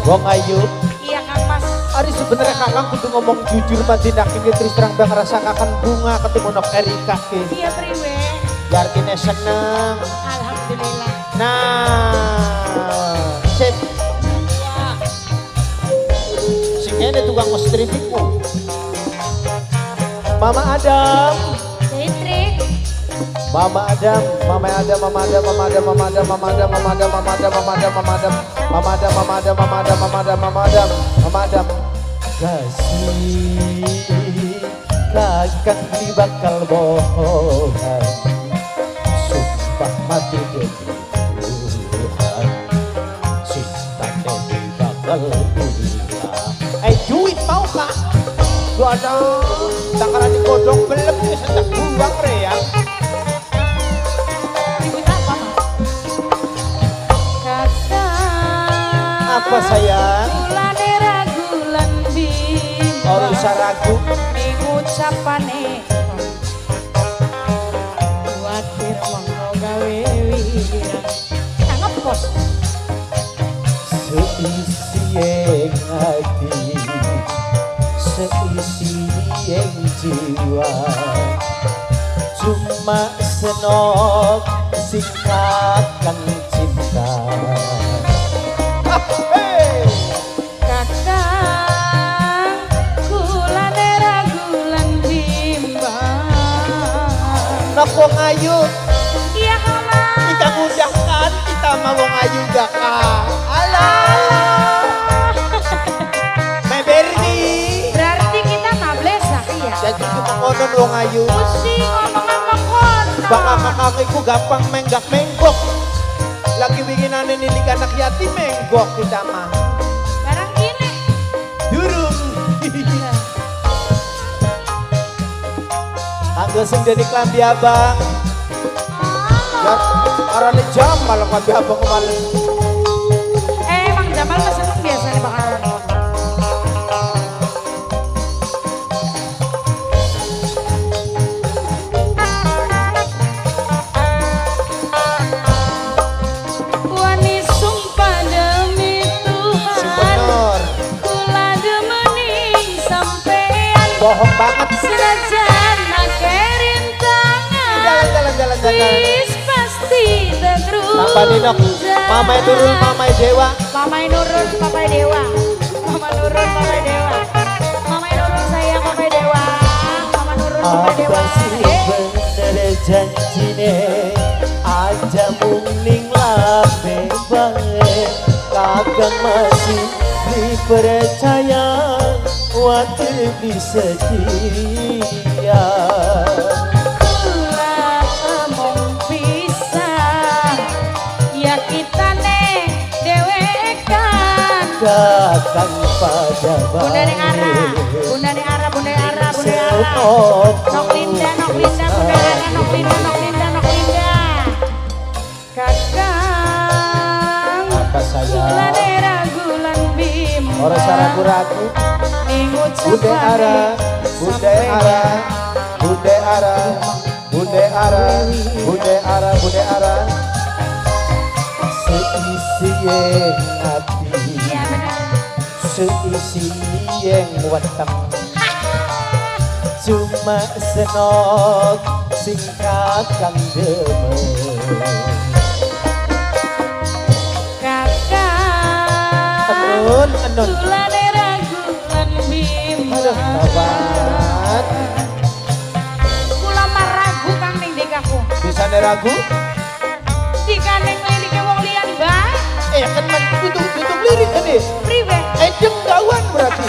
Wong ayu. Iya Kang Mas. Ari sebenarnya kakang kudu ngomong jujur madinakin terus terang bang rasa kakang bunga ketemu nok Erika ke. Iya priwe. Artinya seneng. Alhamdulillah. Nah, sip. Sing ini tukang strippingmu. Mama Adam. Trik. Mama Adam, Mama Adam, Mama Adam, Mama Adam, Mama Adam, Mama Adam, Mama Adam, Mama Adam, Mama Adam, Mama Adam, Mama Adam, Mama Adam, Mama Adam, Mama Adam, Mama Adam, Mama Adam. Kasih kakang di bakal bohongan, sumpah mati demi Tuhan, cinta demi bakal hilang. Duit mau kak? Gua ada takaran digodok belum ya sentak buang re ya. Apa sayang? Gulane ragulan bim. Ora usah ragu. Ning ucapane. Kuatir monggo gawe wirang. Tanggap bos. Seisi yang hati, seisi yang jiwa, cuma senok singkat kan cinta. Wong ayu, iya Mas. kita mudahkan, kita mau wong ayu gak kak? Alah, Berni. Berarti kita mables lah ya. Jadi cuma konon wong ayu. Pusing ngomong-ngomong konon. Bakal kakakku gampang menggak menggok. Lagi winginane nilik anak yatim menggok kita mah. Barang gini. Durung. Anggo sing dari klambi abang. Ya, arane Jamal klambi abang kemarin. Emang Jamal mah seneng biasanya bakalan. Wani sumpah demi Tuhan. Kula demening sampean. Bohong banget. Senajan jalan. Wis pasti terus. Tambah Ninok, Mamai Nurul, Mamai Dewa. Mamai Nurul, Mamai Dewa. Mama Nurul, Mamai Dewa. Mamai Nurul sayang Mamai Dewa. Mama Nurul, Mamai Dewa. Apa sih bener janjine aja mungling labe bae kakang masih dipercaya waktu disedia. Kakang pada Bunda ning arah, Bunda ning arah, Bunda ning arah, Bunda ning arah. Nok Linda, Bunda arah, Nok Linda. Kakang. Apa sayang? Gulane ragulan bim. Ora ragu-ragu. Ning Bude arah, bude arah, bude arah, bude arah, bude arah, bude arah. Seisi hati. Iya benar. Seisi yang weteng cuma senok singkat kang demen Kakak enun gulane ragulan bim. aduh tabat Kula mah ragu Kang ning dekaku. bisa ragu Jika ning lirike wong liyan bae. Kan tutup lirik tadi Priwe. Edeng gawan berarti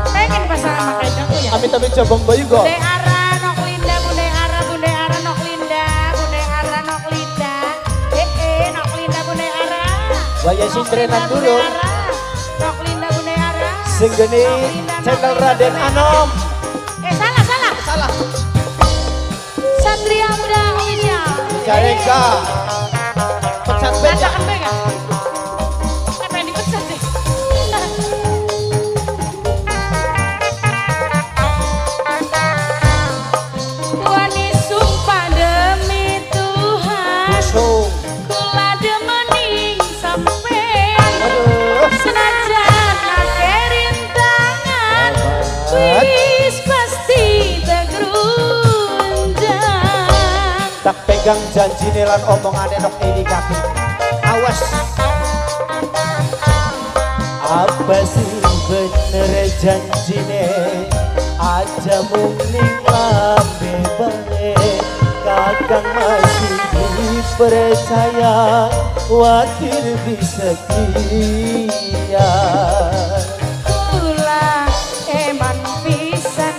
Pengen pasangan makai dengku ya. amit-amit cabang bayi kok Bunda arah Nok Linda, Bunda arah Nok Linda, Bunda arah Nok Linda. Nok Linda, Bunda arah. waya sintrenan dulu Nok Linda, Bunda arah. sing geni channel Raden Anom Salah. Satria Muda Official. Jareka pecat beca Rasakan bega. Apa yang dipecat deh? Wani sumpah demi Tuhan. busung Kula demening sampean. aduh Gagang janjine lan omongane nok ini kaki. Awas. Apa sih bener janjine aja mung ning lambe bae. Gagang masih dipercaya wakil bisa kia. Kula eman pisan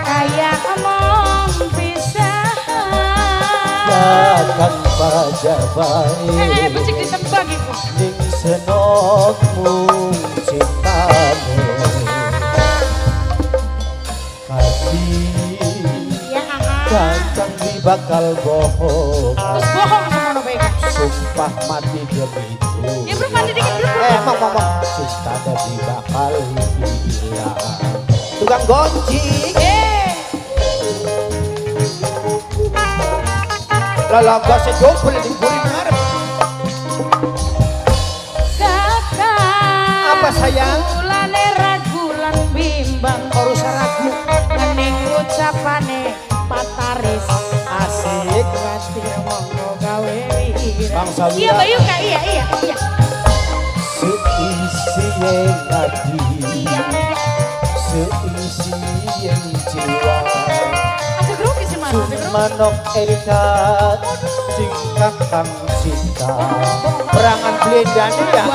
kaya omong pisan. Gagang pajabae becik ditembak iku. ning senokmu cintamu kasih. Gagang di bakal bohong. Terus bohong sama no baik. Sumpah mati demi itu. Ya bro mati dikit bro. Ngomong cinta di bakal hilang. Tukang gonjing. Lala gak double di buring ngarep. Kakak. Apa sayang? Gulane ragulan bimbang. Harus ragu. Ngening ucapane pataris. Asik. Berarti monggo gawe wira. Bangsa wira. Iya Bayu kak, iya. Seisi yang hati. Iya. Seisi yang jiwa. Aja grogi sih mas. Manok Erika singkang kang cinta. Perangan Bledani ya.